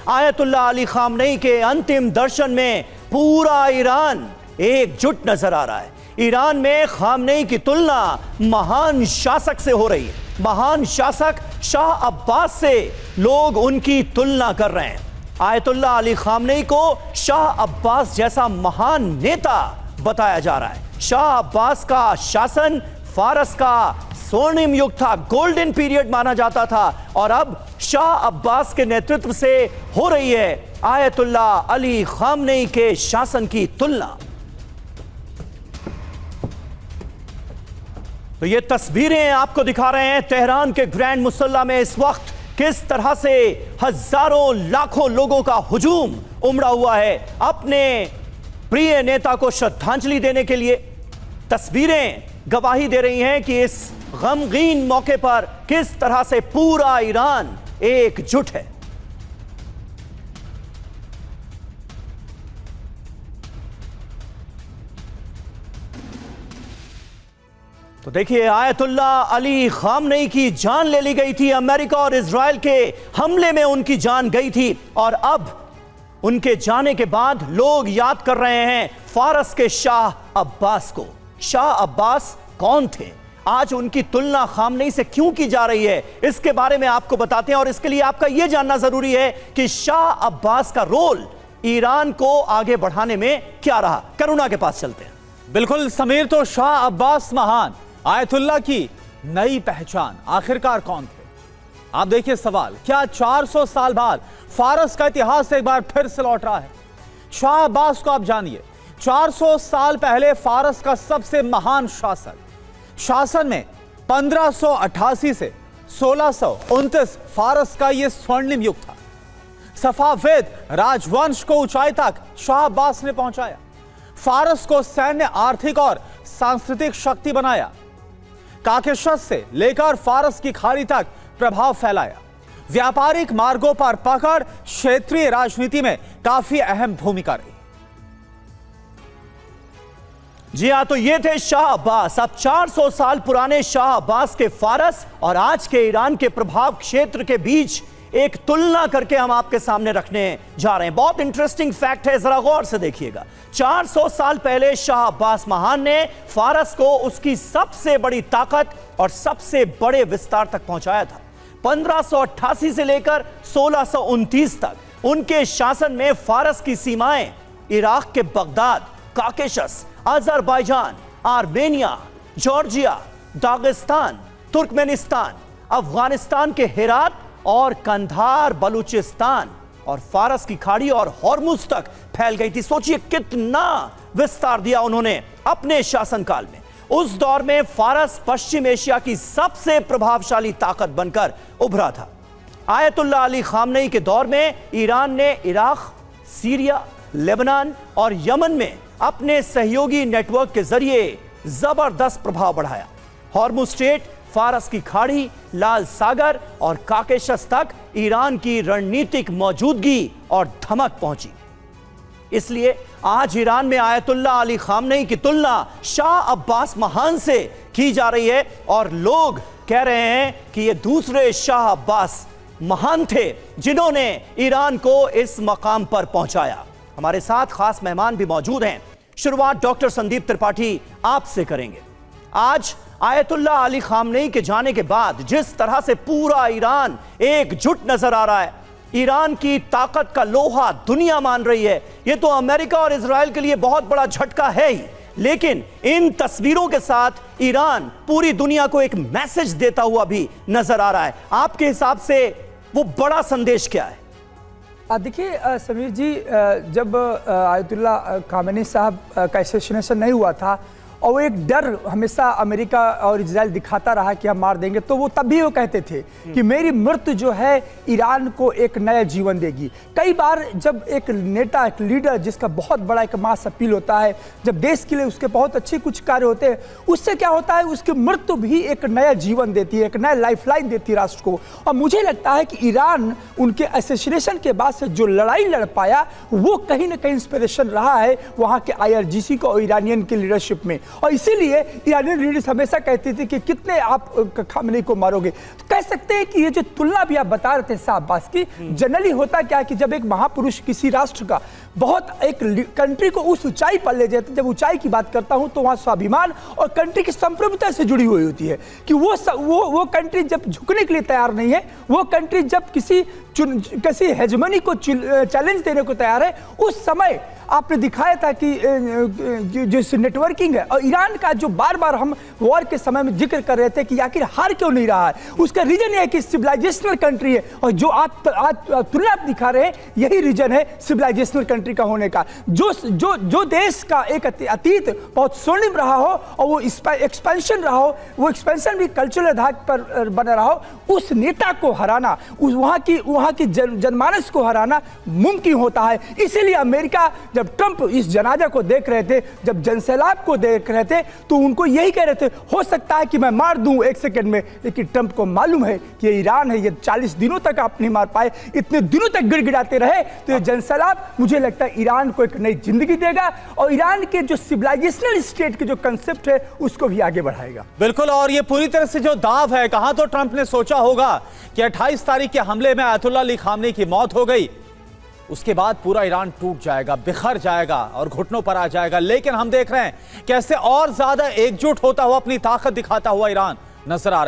Ayatollah Ali Khamenei के अंतिम दर्शन में पूरा ईरान एकजुट नजर आ रहा है। ईरान में खामनेई की तुलना महान शासक से हो रही है। महान शासक शाह अब्बास से लोग उनकी तुलना कर रहे हैं। आयतुल्लाह अली खामनेई को शाह अब्बास जैसा महान नेता बताया जा रहा है। शाह अब्बास का शासन फारस का स्वर्णिम युग था, गोल्डन पीरियड माना जाता था, और अब शाह अब्बास के नेतृत्व से हो रही है आयतुल्लाह अली खामनेई के शासन की तुलना। तो ये तस्वीरें आपको दिखा रहे हैं तेहरान के ग्रैंड मुसल्ला में इस वक्त किस तरह से हजारों लाखों लोगों का हुजूम उमड़ा हुआ है अपने प्रिय नेता को श्रद्धांजलि देने के लिए। तस्वीरें गवाही दे रही हैं कि इस गमगीन मौके पर किस तरह से पूरा ईरान एकजुट है। तो देखिए, आयतुल्लाह अली खामनेई की जान ले ली गई थी, अमेरिका और इजराइल के हमले में उनकी जान गई थी, और अब उनके जाने के बाद लोग याद कर रहे हैं फारस के शाह अब्बास को। शाह अब्बास कौन थे? आज उनकी तुलना खामनेई से क्यों की जा रही है, इसके बारे में आपको बताते हैं। और इसके लिए आपका यह जानना जरूरी है कि शाह अब्बास का रोल ईरान को आगे बढ़ाने में क्या रहा। करुणा के पास चलते हैं। बिल्कुल समीर, तो शाह अब्बास महान, आयतुल्लाह की नई पहचान आखिरकार कौन थे? आप देखिए सवाल, क्या 400 साल बाद फारस का इतिहास एक बार फिर से लौट रहा है? शाह अब्बास को आप जानिए। 400 साल पहले फारस का सबसे महान शासक, शासन में 1588 से 1629 फारस का यह स्वर्णिम युग था। सफाविद राजवंश को ऊंचाई तक शाह अब्बास ने पहुंचाया, फारस को सैन्य, आर्थिक और सांस्कृतिक शक्ति बनाया, काकेशस से लेकर फारस की खाड़ी तक प्रभाव फैलाया, व्यापारिक मार्गों पर पकड़, क्षेत्रीय राजनीति में काफी अहम भूमिका रही। जी हां, तो ये थे शाह अब्बास। अब 400 साल पुराने शाह अब्बास के फारस और आज के ईरान के प्रभाव क्षेत्र के बीच एक तुलना करके हम आपके सामने रखने जा रहे हैं। बहुत इंटरेस्टिंग फैक्ट है, जरा गौर से देखिएगा। 400 साल पहले शाह अब्बास महान ने फारस को उसकी सबसे बड़ी ताकत और सबसे बड़े विस्तार तक पहुंचाया था। 1588 से लेकर 1629 तक उनके शासन में फारस की सीमाएं इराक के Baghdad, Caucasus, Azerbaijan, Armenia, Georgia, Dagestan, Turkmenistan, Afghanistan के हेरात और कंधार, बलूचिस्तान और फारस की खाड़ी और हॉर्मुज तक फैल गई थी। सोचिए कितना विस्तार दिया उन्होंने अपने शासनकाल में। उस दौर में फारस पश्चिम एशिया की सबसे प्रभावशाली ताकत बनकर उभरा था। आयतुल्लाह अली खामनेई के दौर में ईरान ने इराक, सीरिया, लेबनान और यमन में अपने सहयोगी नेटवर्क के जरिए जबरदस्त प्रभाव बढ़ाया। हॉर्मुज स्ट्रेट, फारस की खाड़ी, लाल सागर और काकेशस तक ईरान की रणनीतिक मौजूदगी और धमक पहुंची। इसलिए आज ईरान में आयतुल्लाह अली खामनेई की तुलना शाह अब्बास महान से की जा रही है, और लोग कह रहे हैं कि ये दूसरे शाह अब्बास महान थे जिन्होंने ईरान को इस मकाम पर पहुंचाया। हमारे साथ खास मेहमान भी मौजूद हैं। शुरुआत डॉक्टर संदीप त्रिपाठी आपसे करेंगे। आज आयतुल्लाह अली खामनेई के जाने के बाद जिस तरह से पूरा ईरान एकजुट नजर आ रहा है, ईरान की ताकत का लोहा दुनिया मान रही है, यह तो अमेरिका और इजराइल के लिए बहुत बड़ा झटका है ही, लेकिन इन तस्वीरों के साथ ईरान पूरी दुनिया को एक मैसेज देता हुआ भी नजर आ रहा है। आपके हिसाब से वो बड़ा संदेश क्या है? देखिए समीर जी, जब आयतुल्लाह खामेनी साहब का असैसिनेशन नहीं हुआ था और वो एक डर हमेशा अमेरिका और इजराइल दिखाता रहा कि हम मार देंगे, तो वो तब भी वो कहते थे कि मेरी मृत्यु जो है ईरान को एक नया जीवन देगी। कई बार जब एक नेता, एक लीडर जिसका बहुत बड़ा एक मास अपील होता है, जब देश के लिए उसके बहुत अच्छे कुछ कार्य होते हैं, उससे क्या होता है, उसकी मृत्यु भी एक नया जीवन देती है, एक नया लाइफलाइन देती है राष्ट्र को। और मुझे लगता है कि ईरान उनके असैसिनेशन के बाद से जो लड़ाई लड़ पाया वो कहीं ना कहीं इंस्पिरेशन रहा है वहाँ के IRGC को और ईरानियन की लीडरशिप में। और इसीलिए ईरानी लीडर्स हमेशा कहती थी कि कितने आप खामेनी को मारोगे। तो कह सकते हैं कि ये जो तुलना भी आप बता रहे थे शाह अब्बास की, जनरली होता क्या कि जब एक महापुरुष किसी राष्ट्र का बहुत एक कंट्री को उस ऊंचाई पर ले जाते, जब ऊंचाई की बात करता हूं तो वहां स्वाभिमान और कंट्री की संप्रभुता से जुड़ी हुई होती है कि वो कंट्री जब झुकने के लिए तैयार नहीं है, वो कंट्री जब किसी हेजमनी को चैलेंज देने को तैयार है, उस समय आपने दिखाया था कि जो नेटवर्किंग है। और ईरान का जो बार बार हम वॉर के समय में जिक्र कर रहे थे कि आखिर हार क्यों नहीं रहा है, उसका रीजन यह है कि सिविलाइजेशनल कंट्री है, और जो आज तुलना आप दिखा रहे हैं यही रीजन है सिविलाइजेशनल कंट्री का होने का। जो देश का एक अतीत बहुत स्वर्णिम रहा हो और वो एक्सपेंशन रहा हो, वो एक्सपेंशन भी कल्चरल आधार पर बना रहा हो, उस नेता को हराना, वहाँ की जनमानस को हराना मुमकिन होता है। इसीलिए अमेरिका जब ट्रंप इस जनाजा को देख रहे थे, जब जनसैलाब को देख रहे थे, तो उनको यही कह रहे थे हो सकता है कि मैं मार दूं 1 सेकंड में, लेकिन ट्रंप को मालूम है कि ये ईरान है, ये 40 दिनों तक आप नहीं मार पाए, इतने दिनों तक गिड़गिड़ाते रहे, तो ये जनसैलाब मुझे लगता है ईरान को एक नई जिंदगी देगा और ईरान के जो सिविलाइजेशनल स्टेट के जो कंसेप्ट है उसको भी आगे बढ़ाएगा। बिल्कुल, और ये पूरी तरह से जो दाव है, कहां तो ट्रंप ने सोचा होगा कि 28 तारीख के हमले में आयतुल्लाह अली खामनेई की मौत हो गई, उसके बाद पूरा ईरान टूट जाएगा, बिखर जाएगा और घुटनों पर आ जाएगा। लेकिन हम देख रहे हैं कैसे और ज्यादा एकजुट होता हुआ, अपनी ताकत दिखाता हुआ ईरान नजर आ रहा है।